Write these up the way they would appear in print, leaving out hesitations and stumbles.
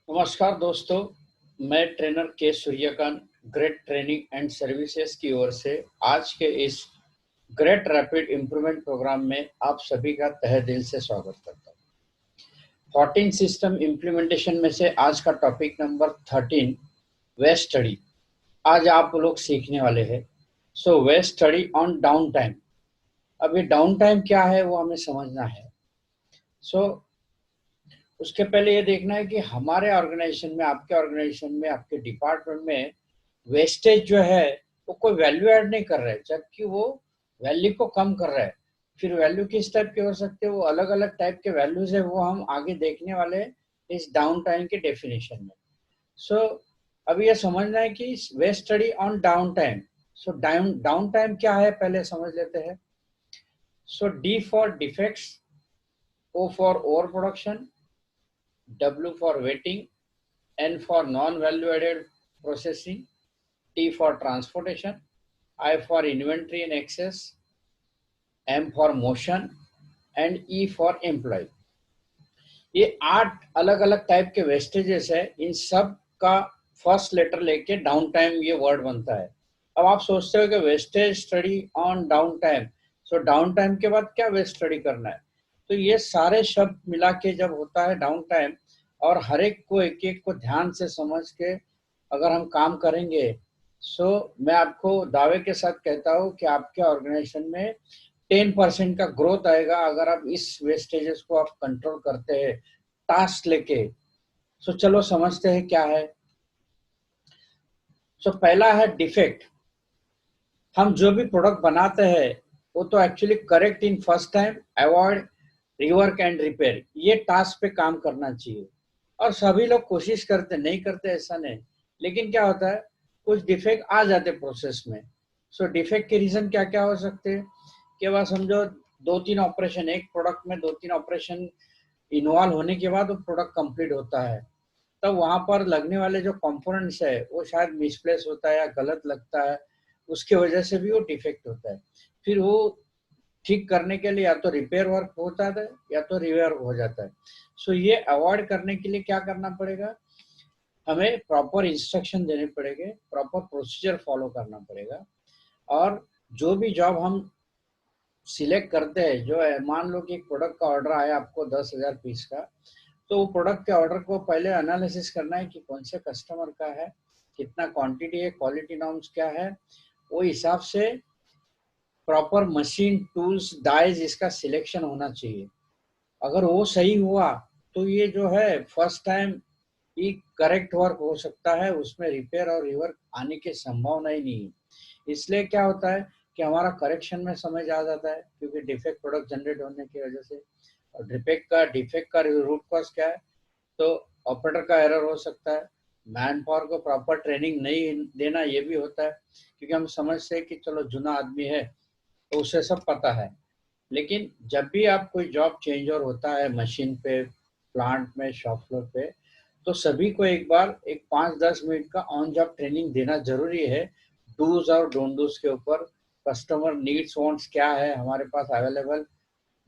नमस्कार दोस्तों, मैं ट्रेनर के Suryakant great training and services की ओर से आज के इस ग्रेट रैपिड इम्प्रूवमेंट प्रोग्राम में आप सभी का तहे दिल से स्वागत करता हूँ। 14 सिस्टम इम्प्लीमेंटेशन में से आज का टॉपिक नंबर 13 वे स्टडी आज आप लोग सीखने वाले हैं। सो वे स्टडी ऑन डाउन टाइम। अब ये डाउन टाइम क्या है वो हमें समझना है। सो उसके पहले ये देखना है कि हमारे ऑर्गेनाइजेशन में, आपके ऑर्गेनाइजेशन में, आपके डिपार्टमेंट में वेस्टेज जो है वो कोई वैल्यू ऐड नहीं कर रहा है, जबकि वो वैल्यू को कम कर रहा है। फिर वैल्यू किस टाइप के हो सकते हैं, वो अलग अलग टाइप के वैल्यूज है, वो हम आगे देखने वाले हैं इस डाउन टाइम के डेफिनेशन में। सो अब ये समझना है कि वे study on downtime. So downtime क्या है पहले समझ लेते हैं। So D for defects, O for over production, W for waiting, N for non-value added processing, T for transportation, I for inventory in excess, M for motion and E for employee। ये 8 अलग अलग type के vestiges है। इन सब का first letter लेके down time ये word बनता है। अब आप सोचते हो कि wastage study on downtime, so down time के बाद क्या वेस्ट स्टडी करना है। तो ये सारे शब्द मिला के जब होता है डाउन टाइम, और हर एक को एक एक को ध्यान से समझ के अगर हम काम करेंगे, सो मैं आपको दावे के साथ कहता हूँ कि आपके ऑर्गेनाइजेशन में 10% का ग्रोथ आएगा अगर आप इस वेस्टेजेस को आप कंट्रोल करते हैं टास्क लेके। सो चलो समझते हैं क्या है। सो पहला है डिफेक्ट। हम जो भी प्रोडक्ट बनाते हैं वो तो actually correct in first time, avoid rework and repair, ये टास्क पे काम करना चाहिए। और सभी लोग कोशिश करते, नहीं करते ऐसा नहीं, लेकिन क्या होता है कुछ डिफेक्ट आ जाते प्रोसेस में। सो डिफेक्ट के रीजन क्या क्या हो सकते हैं कि वह समझो 2-3 ऑपरेशन, एक प्रोडक्ट में 2-3 ऑपरेशन इन्वॉल्व होने के बाद वो प्रोडक्ट कंप्लीट होता है, तब वहां पर लगने वाले जो कंपोनेंट्स है वो शायद मिसप्लेस होता है या गलत लगता है, उसके वजह से भी वो डिफेक्ट होता है। फिर वो ठीक करने के लिए या तो रिपेयर वर्क होता है या तो रिवेयर हो जाता है। सो ये अवॉइड करने के लिए क्या करना पड़ेगा, हमें प्रॉपर इंस्ट्रक्शन देने पड़ेंगे, प्रॉपर प्रोसीजर फॉलो करना पड़ेगा। और जो भी जॉब हम सिलेक्ट करते हैं, जो है मान लो कि एक प्रोडक्ट का ऑर्डर आया आपको 10,000 पीस का, तो वो प्रोडक्ट के ऑर्डर को पहले एनालिसिस करना है कि कौन से कस्टमर का है, कितना क्वांटिटी है, क्वालिटी नॉर्म्स क्या है, वो हिसाब से प्रॉपर मशीन, टूल्स, डाइज, इसका सिलेक्शन होना चाहिए। अगर वो सही हुआ तो ये जो है फर्स्ट टाइम ये करेक्ट वर्क हो सकता है, उसमें रिपेयर और रिवर्क आने की संभावना ही नहीं है। इसलिए क्या होता है कि हमारा करेक्शन में समय आ जाता है, क्योंकि डिफेक्ट प्रोडक्ट जनरेट होने की वजह से। और डिफेक्ट का रूट कॉज क्या है, तो ऑपरेटर का एरर हो सकता है, मैन पावर को प्रॉपर ट्रेनिंग नहीं देना, ये भी होता है, क्योंकि हम समझते हैं कि चलो जुना आदमी है तो उसे सब पता है। लेकिन जब भी आप कोई जॉब चेंज ओवर होता है मशीन पे, प्लांट में, शॉप फ्लोर पे, तो सभी को एक बार एक 5-10 मिनट का ऑन जॉब ट्रेनिंग देना जरूरी है, डूज और डोंट डूज के ऊपर। कस्टमर नीड्स वांट्स क्या है हमारे पास available,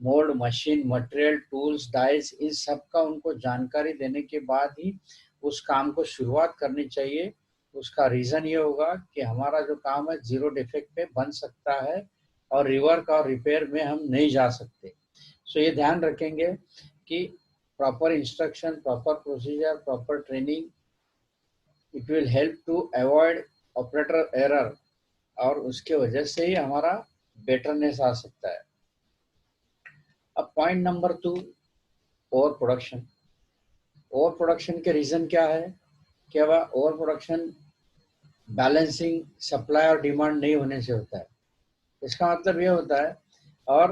mould, machine, material, tools, dies, इन सब का उनको जानकारी देने के बाद ही उस काम को शुरुआत करनी चाहिए। उसका रीज़न ये होगा कि हमारा जो काम है जीरो डिफेक्ट पे बन सकता है और रिवर्क और रिपेयर में हम नहीं जा सकते। सो ये ध्यान रखेंगे कि proper instruction, proper procedure, proper training, it will help to avoid operator error, और उसके वजह से ही हमारा बेटरनेस आ सकता है। अब point number 2, over production. Over production के रीज़न क्या है, क्या वह ओवर प्रोडक्शन बैलेंसिंग सप्लाई और डिमांड नहीं होने से होता है। इसका मतलब ये होता है, और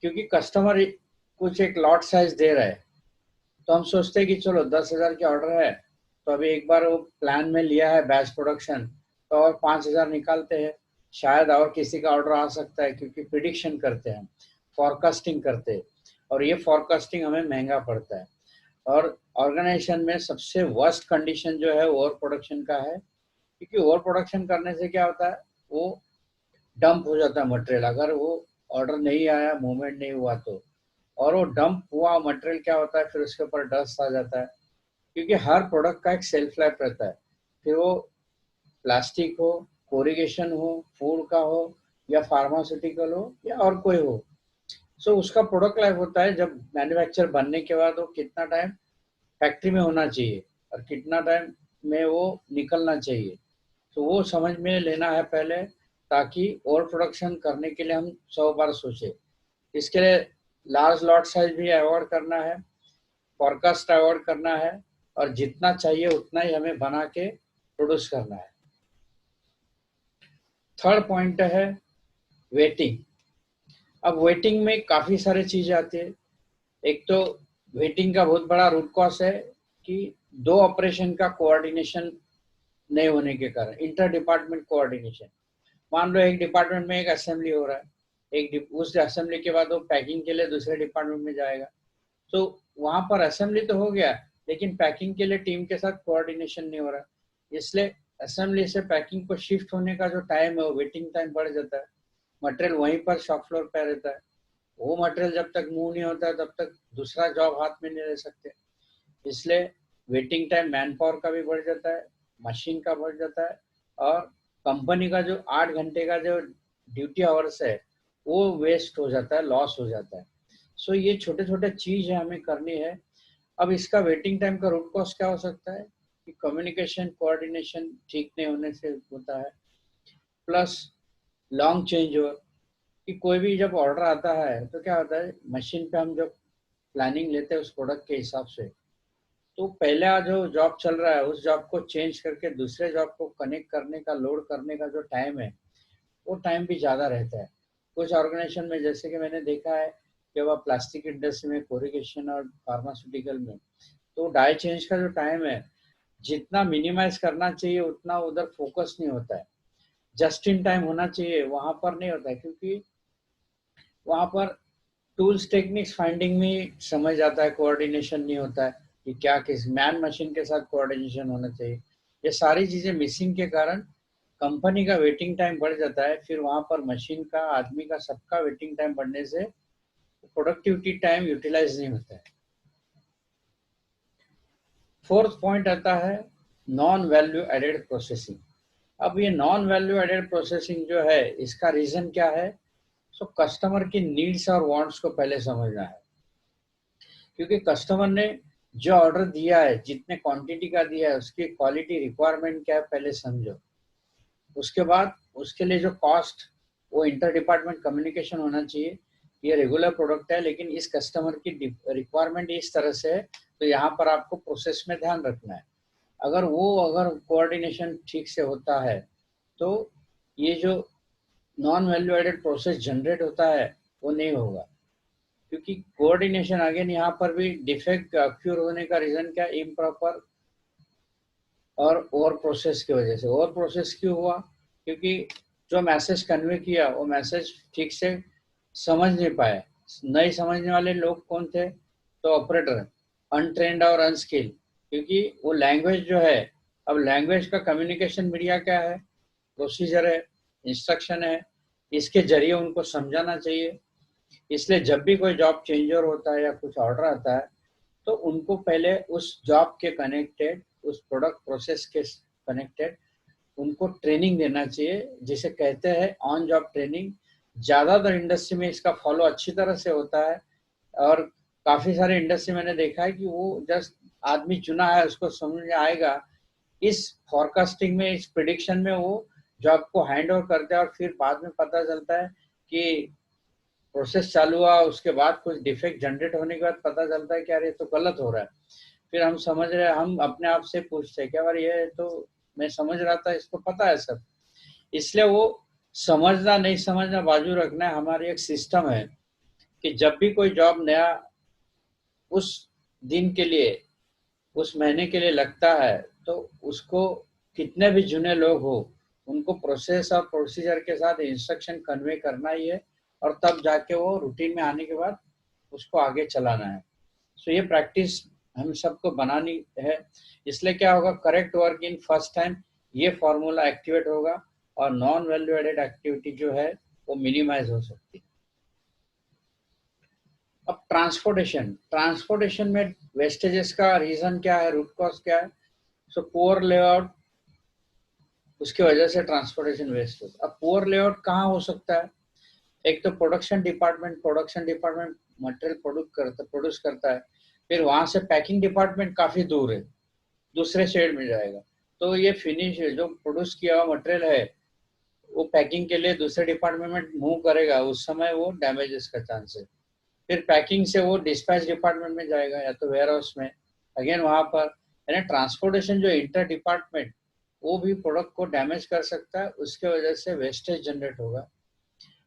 क्योंकि कस्टमर कुछ एक लॉट साइज दे रहा है, तो हम सोचते हैं कि चलो 10,000 के ऑर्डर है, तो अभी एक बार वो प्लान में लिया है बैच प्रोडक्शन, तो और 5,000 निकालते हैं, शायद और किसी का ऑर्डर आ सकता है, क्योंकि प्रिडिक्शन करते हैं, फॉरकास्टिंग करते हैं, और ये फॉरकास्टिंग हमें महंगा पड़ता है। और ऑर्गेनाइजेशन में सबसे वर्स्ट कंडीशन जो है ओवर प्रोडक्शन का है, क्योंकि ओवर प्रोडक्शन करने से क्या होता है, वो डंप हो जाता है मटेरियल, अगर वो ऑर्डर नहीं आया, मूवमेंट नहीं हुआ तो। और वो डंप हुआ मटेरियल क्या होता है, फिर उसके ऊपर डस्ट आ जाता है, क्योंकि हर प्रोडक्ट का एक सेल्फ लाइफ रहता है, फिर वो प्लास्टिक हो, कोरिगेशन हो, फूड का हो, या फार्मास्यूटिकल हो, या और कोई हो। सो उसका प्रोडक्ट लाइफ होता है जब मैन्युफैक्चर बनने के बाद वो कितना टाइम फैक्ट्री में होना चाहिए और कितना टाइम में वो निकलना चाहिए। तो वो समझ में लेना है पहले, ताकि ओवर प्रोडक्शन करने के लिए हम 100 बार सोचे। इसके लिए लार्ज लॉट साइज भी अवॉइड करना है, फोरकास्ट अवॉइड करना है, और जितना चाहिए उतना ही हमें बना के प्रोड्यूस करना है। थर्ड पॉइंट है वेटिंग। अब वेटिंग में काफी सारी चीजें आती है। एक तो वेटिंग का बहुत बड़ा रूट कॉज है कि दो ऑपरेशन का कोऑर्डिनेशन नहीं होने के कारण, इंटर डिपार्टमेंट कोऑर्डिनेशन। मान लो एक डिपार्टमेंट में एक असेंबली हो रहा है, उस असेंबली के बाद वो पैकिंग के लिए दूसरे डिपार्टमेंट में जाएगा, तो वहां पर असेंबली तो हो गया, लेकिन पैकिंग के लिए टीम के साथ कोऑर्डिनेशन नहीं हो रहा, इसलिए असेंबली से पैकिंग को शिफ्ट होने का जो टाइम है वो वेटिंग टाइम बढ़ जाता है। मटेरियल वहीं पर शॉप फ्लोर पर रहता है, वो मटेरियल जब तक मूव नहीं होता है तब तक दूसरा जॉब हाथ में नहीं ले सकते, इसलिए वेटिंग टाइम मैन पावर का भी बढ़ जाता है, मशीन का बढ़ जाता है, और कंपनी का जो 8 घंटे का जो ड्यूटी आवर्स है वो वेस्ट हो जाता है, लॉस हो जाता है। सो ये छोटे छोटे चीज है हमें करनी है। अब इसका वेटिंग टाइम का रूट कॉज क्या हो सकता है कि कम्युनिकेशन कोऑर्डिनेशन ठीक नहीं होने से होता है, प्लस लॉन्ग चेंज ओवर। कि कोई भी जब ऑर्डर आता है तो क्या होता है, मशीन पे हम जब प्लानिंग लेते हैं उस प्रोडक्ट के हिसाब से, तो पहला जो जॉब चल रहा है उस जॉब को चेंज करके दूसरे जॉब को कनेक्ट करने का, लोड करने का जो टाइम है वो टाइम भी ज़्यादा रहता है। कुछ ऑर्गेनाइजेशन में जैसे कि मैंने देखा है कि वह प्लास्टिक इंडस्ट्री में, कोरिगेशन और फार्मास्यूटिकल में, तो डाई चेंज का जो टाइम है जितना मिनिमाइज करना चाहिए उतना उधर फोकस नहीं होता है। जस्ट इन टाइम होना चाहिए वहां पर नहीं होता है, क्योंकि वहां पर टूल्स टेक्निक्स फाइंडिंग में समझ आता है, कोऑर्डिनेशन नहीं होता है कि क्या किस मैन मशीन के साथ कोऑर्डिनेशन होना चाहिए। ये सारी चीजें मिसिंग के कारण कंपनी का वेटिंग टाइम बढ़ जाता है, फिर वहां पर मशीन का, आदमी का, सबका वेटिंग टाइम बढ़ने से प्रोडक्टिविटी टाइम यूटिलाइज नहीं होता है। फोर्थ पॉइंट आता है नॉन वैल्यू एडेड प्रोसेसिंग। अब ये नॉन वैल्यू एडेड प्रोसेसिंग जो है इसका रीजन क्या है? सो कस्टमर की नीड्स और वांट्स को पहले समझना है, क्योंकि कस्टमर ने जो ऑर्डर दिया है, जितने क्वांटिटी का दिया है, उसकी क्वालिटी रिक्वायरमेंट क्या है पहले समझो। उसके बाद उसके लिए जो कॉस्ट, वो इंटर डिपार्टमेंट कम्युनिकेशन होना चाहिए। ये रेगुलर प्रोडक्ट है लेकिन इस कस्टमर की रिक्वायरमेंट इस तरह से है, तो यहाँ पर आपको प्रोसेस में ध्यान रखना है। अगर कोऑर्डिनेशन ठीक से होता है तो ये जो non value added process generate होता है वो नहीं होगा, क्योंकि कोऑर्डिनेशन अगेन यहाँ पर भी डिफेक्ट अक्यूर होने का रीजन क्या, इम्प्रॉपर और ओवर प्रोसेस की वजह से। ओवर प्रोसेस क्यों हुआ? क्योंकि जो मैसेज कन्वे किया वो मैसेज ठीक से समझ नहीं पाए। नहीं समझने वाले लोग कौन थे? तो ऑपरेटर, अनट्रेंड और अनस्किल। क्योंकि वो लैंग्वेज जो है, अब लैंग्वेज का कम्युनिकेशन मीडिया क्या है? प्रोसीजर है, इंस्ट्रक्शन है, इसके जरिए उनको समझाना चाहिए। इसलिए जब भी कोई जॉब चेंजर होता है या कुछ ऑर्डर आता है तो उनको पहले उस जॉब के कनेक्टेड, उस प्रोडक्ट प्रोसेस के कनेक्टेड उनको ट्रेनिंग देना चाहिए, जिसे कहते हैं ऑन जॉब ट्रेनिंग। ज़्यादातर इंडस्ट्री में इसका फॉलो अच्छी तरह से होता है, और काफ़ी सारे इंडस्ट्री मैंने देखा है कि वो जस्ट आदमी चुना है, उसको समझ में आएगा, इस फॉरकास्टिंग में, इस प्रिडिक्शन में वो जॉब को हैंड ओवर करते हैं, और फिर बाद में पता चलता है कि प्रोसेस चालू हुआ, उसके बाद कुछ डिफेक्ट जनरेट होने के बाद पता चलता है कि यार ये तो गलत हो रहा है। फिर हम समझ रहे हैं, हम अपने आप से पूछते हैं क्या यार ये तो मैं समझ रहा था, इसको पता है सब। इसलिए वो समझना नहीं समझना बाजू रखना है, हमारी एक सिस्टम है कि जब भी कोई जॉब नया उस दिन के लिए, उस महीने के लिए लगता है, तो उसको कितने भी जुने लोग हो उनको प्रोसेस और प्रोसीजर के साथ इंस्ट्रक्शन कन्वे करना ही है, और तब जाके वो रूटीन में आने के बाद उसको आगे चलाना है। सो ये प्रैक्टिस हम सबको बनानी है। इसलिए क्या होगा, correct work in first time, ये फॉर्मूला एक्टिवेट होगा और नॉन वैल्यू एडेड एक्टिविटी जो है वो मिनिमाइज हो सकती है। अब ट्रांसपोर्टेशन में वेस्टेजेस का रीजन क्या है, रूट कॉज क्या है? सो पुअर लेआउट, उसकी वजह से ट्रांसपोर्टेशन वेस्टेज। अब पुअर लेआउट कहाँ हो सकता है? एक तो प्रोडक्शन डिपार्टमेंट मटेरियल प्रोड्यूस करता है, फिर वहां से पैकिंग डिपार्टमेंट काफी दूर है, दूसरे शेड में जाएगा, तो ये फिनिश जो प्रोड्यूस किया हुआ मटेरियल है वो पैकिंग के लिए दूसरे डिपार्टमेंट में मूव करेगा, उस समय वो डैमेजेस का चांस है। फिर पैकिंग से वो डिस्पैच डिपार्टमेंट में जाएगा या तो वेयर हाउस में, अगेन वहां पर, यानी ट्रांसपोर्टेशन जो इंटर डिपार्टमेंट, वो भी प्रोडक्ट को डैमेज कर सकता है, उसके वजह से वेस्टेज जनरेट होगा।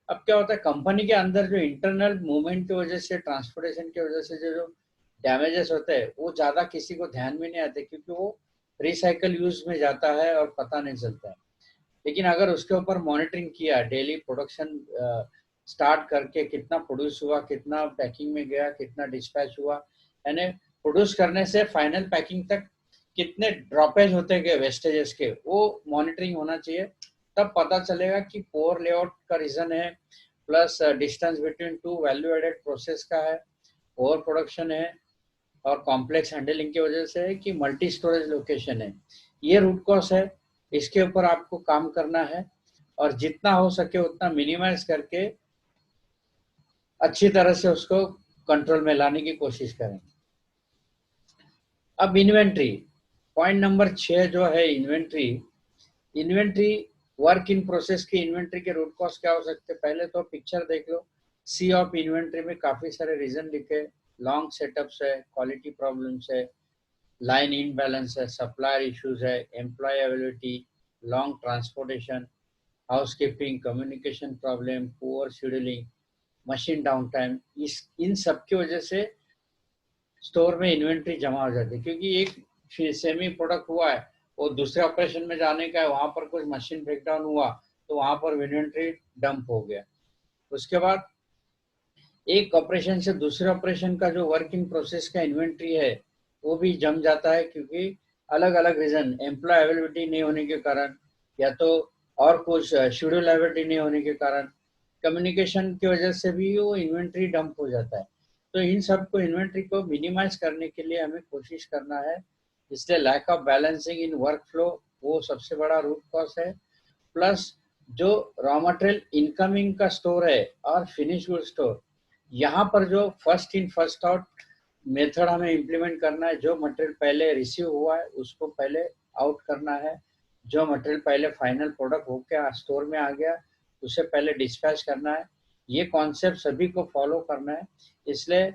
अब क्या होता है, कंपनी के अंदर जो इंटरनल मूवमेंट की वजह से, ट्रांसपोर्टेशन की वजह से जो जो डैमेजेस होते हैं वो ज्यादा किसी को ध्यान में नहीं आते, क्योंकि वो रिसाइकल यूज में जाता है और पता नहीं चलता है। लेकिन अगर उसके ऊपर मॉनिटरिंग किया, डेली प्रोडक्शन स्टार्ट करके कितना प्रोड्यूस हुआ, कितना पैकिंग में गया, कितना डिस्पैच हुआ, यानी प्रोड्यूस करने से फाइनल पैकिंग तक कितने ड्रॉपेज होते गए वेस्टेजेस के, वो मॉनिटरिंग होना चाहिए। तब पता चलेगा कि पोअर लेआउट का रीजन है, plus distance between two value added process का है, ओवर प्रोडक्शन है, और कॉम्प्लेक्स हैंडलिंग की वजह से है कि मल्टी स्टोरेज लोकेशन है। ये रूट कॉज है, इसके ऊपर आपको काम करना है और जितना हो सके उतना मिनिमाइज करके अच्छी तरह से उसको कंट्रोल में लाने की कोशिश करें। अब इन्वेंट्री, पॉइंट नंबर 6 जो है inventory. Inventory, work in process की इन्वेंट्री के रूट कॉज क्या हो सकते हैं? पहले तो पिक्चर देख लो, सी ऑफ इन्वेंट्री में काफी सारे रीजन लिखे, लॉन्ग सेटअप्स है, क्वालिटी प्रॉब्लम्स है, लाइन इनबैलेंस है, सप्लायर इश्यूज है, employ availability, long transportation, housekeeping, communication problem, poor scheduling, machine down time, इस इन सब की वजह से स्टोर में इन्वेंट्री जमा हो जाती है। क्योंकि एक सेमी प्रोडक्ट हुआ है, वो दूसरे ऑपरेशन में जाने का है, वहां पर कुछ मशीन ब्रेकडाउन हुआ तो वहां पर इन्वेंट्री डंप हो गया। उसके बाद एक ऑपरेशन से दूसरे ऑपरेशन का जो वर्क इन प्रोसेस का इन्वेंट्री है वो भी जम जाता है, क्योंकि अलग अलग रीजन, एम्प्लॉय अवेलेबिलिटी नहीं होने के कारण, या तो और कुछ शेड्यूल अवेलेबिलिटी नहीं होने के कारण, कम्युनिकेशन की वजह से भी वो इन्वेंट्री डंप हो जाता है। तो इन सबको, इन्वेंट्री को मिनिमाइज करने के लिए हमें कोशिश करना है। इसलिए lack of balancing in work flow वो सबसे बड़ा रूट कॉज है। प्लस जो रॉ मटेरियल इनकमिंग का स्टोर है और फिनिश गुड स्टोर, यहाँ पर जो first in first out method हमें इम्प्लीमेंट करना है। जो मटेरियल पहले रिसीव हुआ है उसको पहले आउट करना है, जो मटेरियल पहले फाइनल प्रोडक्ट होकर स्टोर में आ गया उसे पहले डिस्पैच करना है। ये कॉन्सेप्ट सभी को फॉलो करना है। इसलिए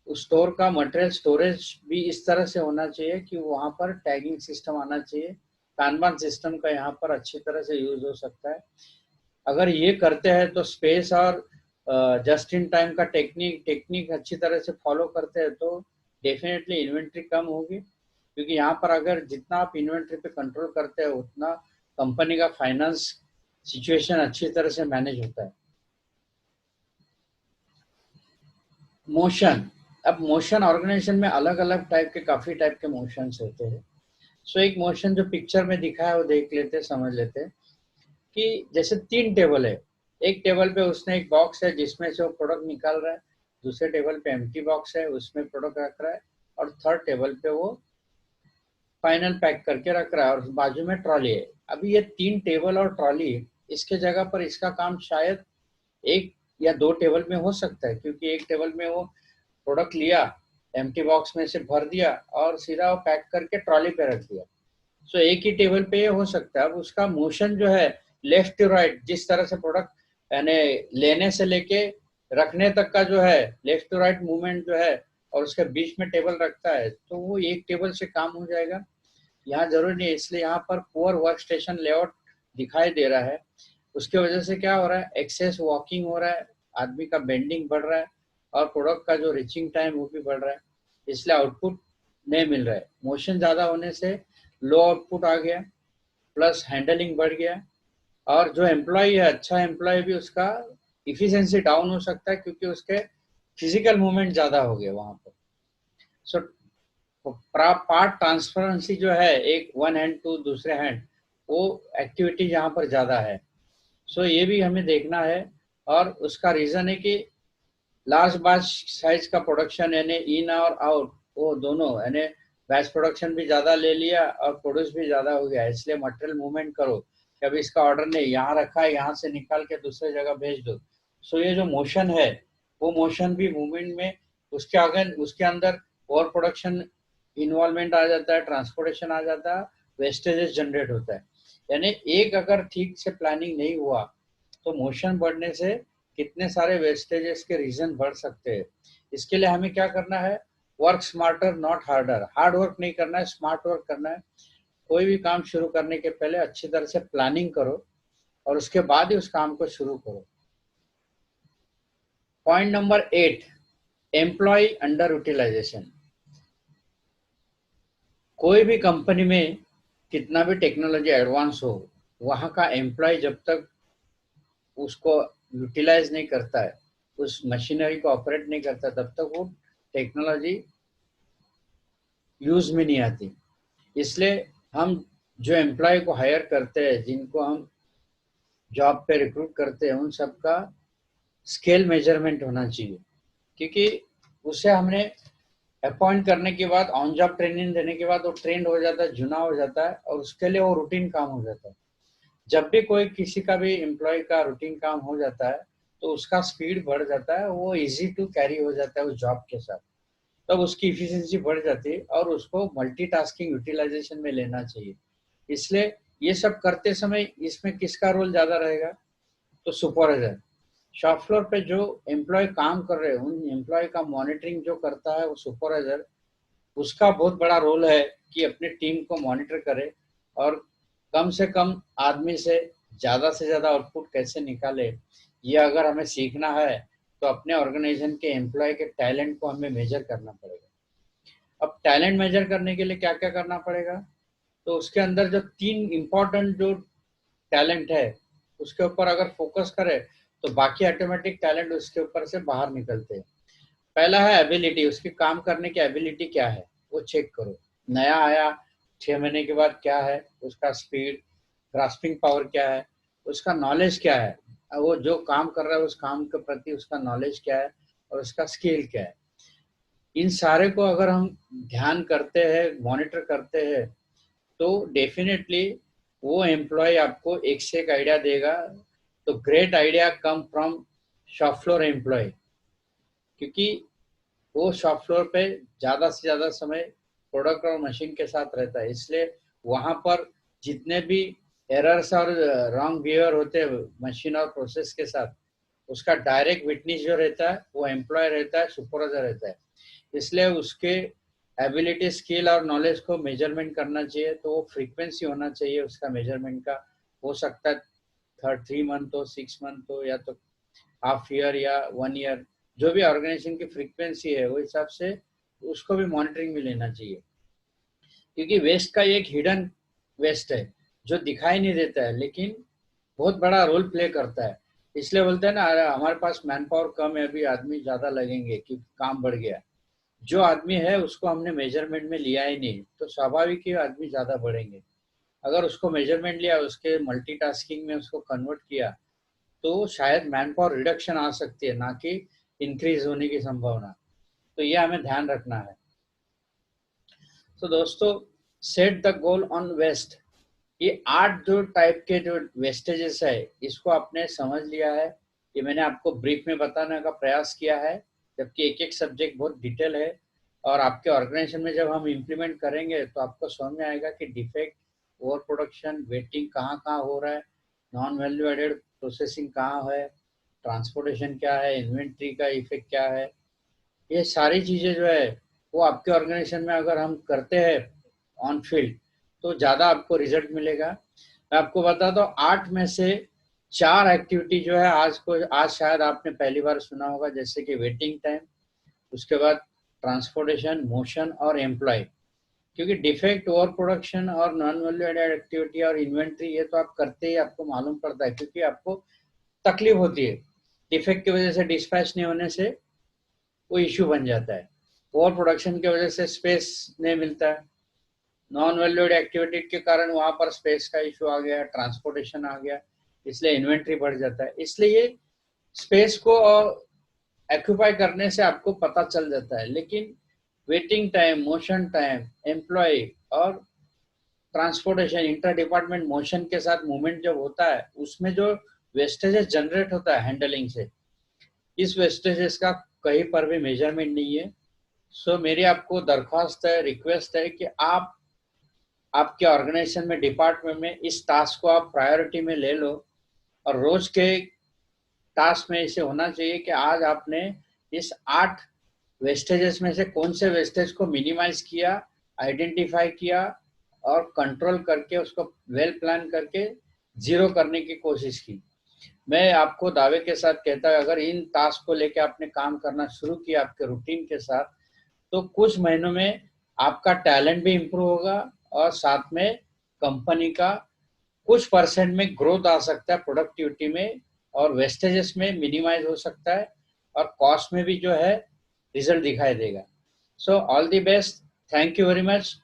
उस स्टोर का मटेरियल स्टोरेज भी इस तरह से होना चाहिए कि वहाँ पर टैगिंग सिस्टम आना चाहिए, कानबान सिस्टम का यहाँ पर अच्छी तरह से यूज हो सकता है। अगर ये करते हैं तो स्पेस और जस्ट इन टाइम का टेक्निक अच्छी तरह से फॉलो करते हैं तो डेफिनेटली इन्वेंट्री कम होगी। क्योंकि यहाँ पर अगर जितना आप इन्वेंट्री पे कंट्रोल करते हैं उतना कंपनी का फाइनेंस सिचुएशन अच्छी तरह से मैनेज होता है। मोशन, अब मोशन ऑर्गेनाइजेशन में अलग अलग टाइप के, काफी टाइप के मोशंस होते हैं। सो एक मोशन जो पिक्चर में दिखा है वो देख लेते, समझ लेते हैं कि जैसे 3 टेबल है, एक टेबल पे उसने एक बॉक्स है जिसमें से वो प्रोडक्ट निकाल रहा है, दूसरे टेबल पे एम्प्टी बॉक्स है उसमें प्रोडक्ट रख रहा है, और थर्ड टेबल पे वो फाइनल पैक करके रख रहा है, और बाजू में ट्रॉली है। अभी ये 3 टेबल और ट्रॉली, इसके जगह पर इसका काम शायद एक या 2 टेबल में हो सकता है, क्योंकि एक टेबल में वो प्रोडक्ट लिया, एम्प्टी बॉक्स में से भर दिया और सीधा वो पैक करके ट्रॉली पे रख दिया। सो एक ही टेबल पे ये हो सकता है। अब उसका मोशन जो है लेफ्ट टू राइट, जिस तरह से प्रोडक्ट यानी लेने से लेके रखने तक का जो है लेफ्ट टू राइट मूवमेंट जो है, और उसके बीच में टेबल रखता है तो वो एक टेबल से काम हो जाएगा। यहाँ जरूरी नहीं है, इसलिए यहाँ पर पुअर वर्क स्टेशन लेआउट दिखाई दे रहा है। उसकी वजह से क्या हो रहा है, एक्सेस वॉकिंग हो रहा है, आदमी का बेंडिंग बढ़ रहा है, और प्रोडक्ट का जो रीचिंग टाइम वो भी बढ़ रहा है, इसलिए आउटपुट नहीं मिल रहा है। मोशन ज्यादा होने से लो आउटपुट आ गया, प्लस हैंडलिंग बढ़ गया, और जो एम्प्लॉय है, अच्छा एम्प्लॉय भी, उसका इफिशिएंसी डाउन हो सकता है क्योंकि उसके फिजिकल मूवमेंट ज्यादा हो गए वहां पर। सो पार्ट ट्रांसफरेंसी जो है, एक वन हैंड टू दूसरे हैंड, वो एक्टिविटी यहाँ पर ज्यादा है। सो ये भी हमें देखना है, और उसका रीजन है कि लार्ज बैच साइज का प्रोडक्शन यानी इन और आउट, वो दोनों यानी बैच प्रोडक्शन भी ज्यादा ले लिया और प्रोड्यूस भी ज्यादा हो गया, इसलिए मटेरियल मूवमेंट करो कि अभी इसका ऑर्डर नहीं, यहाँ रखा है, यहाँ से निकाल के दूसरे जगह भेज दो। सो ये जो मोशन है वो मोशन भी मूवमेंट में उसके अंदर ओवर प्रोडक्शन इन्वॉल्वमेंट आ जाता है, ट्रांसपोर्टेशन आ जाता है, वेस्टेजेस जनरेट होता है। यानी एक अगर ठीक से प्लानिंग नहीं हुआ तो मोशन बढ़ने से कितने सारे वेस्टेजेस के रीजन बढ़ सकते हैं। इसके लिए हमें क्या करना है, work smarter not harder, hard work नहीं करना है, स्मार्ट वर्क करना है। कोई भी काम शुरू करने के पहले अच्छी तरह से प्लानिंग करो और उसके बाद ही उस काम को शुरू करो। Point number 8, employ under utilization. कोई भी कंपनी में कितना भी टेक्नोलॉजी एडवांस हो, वहां का एम्प्लॉय जब तक उसको यूटिलाइज नहीं करता है, उस मशीनरी को ऑपरेट नहीं करता, तब तक वो टेक्नोलॉजी यूज में नहीं आती। इसलिए हम जो एम्प्लॉय को हायर करते हैं, जिनको हम जॉब पे रिक्रूट करते हैं, उन सबका स्केल मेजरमेंट होना चाहिए, क्योंकि उसे हमने अपॉइंट करने के बाद ऑन जॉब ट्रेनिंग देने के बाद वो ट्रेंड हो जाता है, जुना हो जाता है और उसके लिए वो रूटीन काम हो जाता है। जब भी कोई किसी का भी एम्प्लॉय का रूटीन काम हो जाता है तो उसका स्पीड बढ़ जाता है, वो इजी टू कैरी हो जाता है उस जॉब के साथ, तब उसकी इफिशिएंसी बढ़ जाती है और उसको मल्टीटास्किंग यूटिलाइजेशन में लेना चाहिए। इसलिए ये सब करते समय इसमें किसका रोल ज्यादा रहेगा, तो सुपरवाइजर। शॉप फ्लोर पे जो एम्प्लॉय काम कर रहे हैं उन एम्प्लॉय का मॉनिटरिंग जो करता है वो सुपरवाइजर, उसका बहुत बड़ा रोल है कि अपनी टीम को मॉनिटर करे और कम से कम आदमी से ज्यादा आउटपुट कैसे निकाले। ये अगर हमें सीखना है तो अपने ऑर्गेनाइजेशन के एम्प्लॉय के टैलेंट को हमें मेजर करना पड़ेगा। अब टैलेंट मेजर करने के लिए क्या क्या करना पड़ेगा, तो उसके अंदर जो 3 इंपॉर्टेंट जो टैलेंट है उसके ऊपर अगर फोकस करे तो बाकी ऑटोमेटिक टैलेंट उसके ऊपर से बाहर निकलते हैं। पहला है एबिलिटी, उसकी काम करने की एबिलिटी क्या है वो चेक करो। नया आया 6 महीने के बाद क्या है उसका स्पीड, ग्रास्पिंग पावर क्या है, उसका नॉलेज क्या है, वो जो काम कर रहा है उस काम के प्रति उसका नॉलेज क्या है और उसका स्किल क्या है। इन सारे को अगर हम ध्यान करते हैं, मॉनिटर करते हैं, तो डेफिनेटली वो एम्प्लॉय आपको एक से एक आइडिया देगा। तो great idea come from shop floor employ, क्योंकि वो शॉप फ्लोर पे ज्यादा से ज्यादा समय प्रोडक्ट और मशीन के साथ रहता है, इसलिए वहां पर जितने भी एरर्स और रॉन्ग बिहेवियर होते हैं मशीन और प्रोसेस के साथ, उसका डायरेक्ट विटनेस जो रहता है वो एम्प्लॉय रहता है, सुपरवाइजर रहता है। इसलिए उसके एबिलिटी, स्किल और नॉलेज को मेजरमेंट करना चाहिए, तो वो फ्रीक्वेंसी होना चाहिए उसका मेजरमेंट का। हो सकता है 3 मंथ हो, 6 मंथ हो, या तो हाफ ईयर या 1 ईयर, जो भी ऑर्गेनाइजेशन की फ्रीक्वेंसी है वो हिसाब से उसको भी मॉनिटरिंग में लेना चाहिए। क्योंकि वेस्ट का एक हिडन वेस्ट है जो दिखाई नहीं देता है लेकिन बहुत बड़ा रोल प्ले करता है। इसलिए बोलते हैं ना, अरे हमारे पास मैन पावर कम है, अभी आदमी ज्यादा लगेंगे क्योंकि काम बढ़ गया। जो आदमी है उसको हमने मेजरमेंट में लिया ही नहीं, तो स्वाभाविक ही आदमी ज्यादा बढ़ेंगे। अगर उसको मेजरमेंट लिया, उसके मल्टीटास्किंग में उसको कन्वर्ट किया, तो शायद मैन पावर रिडक्शन आ सकती है, ना कि इंक्रीज होने की संभावना। तो ये हमें ध्यान रखना है। तो दोस्तों, set the goal on waste. ये 8 जो टाइप के जो वेस्टेजेस है इसको आपने समझ लिया है। ये मैंने आपको ब्रीफ में बताने का प्रयास किया है, जबकि एक एक सब्जेक्ट बहुत डिटेल है। और आपके ऑर्गेनाइजेशन में जब हम इम्प्लीमेंट करेंगे तो आपको समझ में आएगा कि डिफेक्ट, ओवर प्रोडक्शन, वेटिंग कहाँ कहाँ हो रहा है, नॉन वैल्यू एडेड प्रोसेसिंग कहाँ है, ट्रांसपोर्टेशन क्या है, इन्वेंट्री का इफेक्ट क्या है। ये सारी चीजें जो है वो आपके ऑर्गेनाइजेशन में अगर हम करते हैं ऑन फील्ड तो ज्यादा आपको रिजल्ट मिलेगा। मैं आपको बता दूं, 8 में से 4 एक्टिविटी जो है आज शायद आपने पहली बार सुना होगा, जैसे कि वेटिंग टाइम, उसके बाद ट्रांसपोर्टेशन, मोशन और एम्प्लॉय। क्योंकि डिफेक्ट, ओवर प्रोडक्शन और नॉन वैल्यू एडेड एक्टिविटी और इन्वेंट्री ये तो आप करते ही आपको मालूम पड़ता है, क्योंकि आपको तकलीफ होती है। डिफेक्ट की वजह से डिस्पैच नहीं होने से वो इश्यू बन जाता है, ओवर प्रोडक्शन की वजह से स्पेस नहीं मिलता है, नॉन वैल्यूड एक्टिविटी के कारण वहां पर स्पेस का इशू आ गया, ट्रांसपोर्टेशन आ गया, इसलिए इन्वेंट्री बढ़ जाता है। इसलिए स्पेस को और एक्यूपाई करने से आपको पता चल जाता है, लेकिन waiting time, motion time, employ और ट्रांसपोर्टेशन, इंटर डिपार्टमेंट मोशन के साथ मूवमेंट जब होता है, उसमें जो वेस्टेजेस जनरेट होता है हैंडलिंग से, इस वेस्टेजेस का कहीं पर भी मेजरमेंट नहीं है। सो मेरी आपको दरख्वास्त है, रिक्वेस्ट है कि आप आपके ऑर्गेनाइजेशन में, डिपार्टमेंट में इस टास्क को आप प्रायोरिटी में ले लो, और रोज के टास्क में इसे होना चाहिए कि आज आपने इस 8 वेस्टेजेस में से कौन से वेस्टेज को मिनिमाइज किया, आइडेंटिफाई किया और कंट्रोल करके उसको वेल प्लान करके जीरो करने की कोशिश की। मैं आपको दावे के साथ कहता हूँ, अगर इन टास्क को लेकर आपने काम करना शुरू किया आपके रूटीन के साथ, तो कुछ महीनों में आपका टैलेंट भी इम्प्रूव होगा और साथ में कंपनी का कुछ परसेंट में ग्रोथ आ सकता है प्रोडक्टिविटी में, और वेस्टेजेस में मिनिमाइज हो सकता है, और कॉस्ट में भी जो है रिजल्ट दिखाई देगा। So all the best, thank you very much.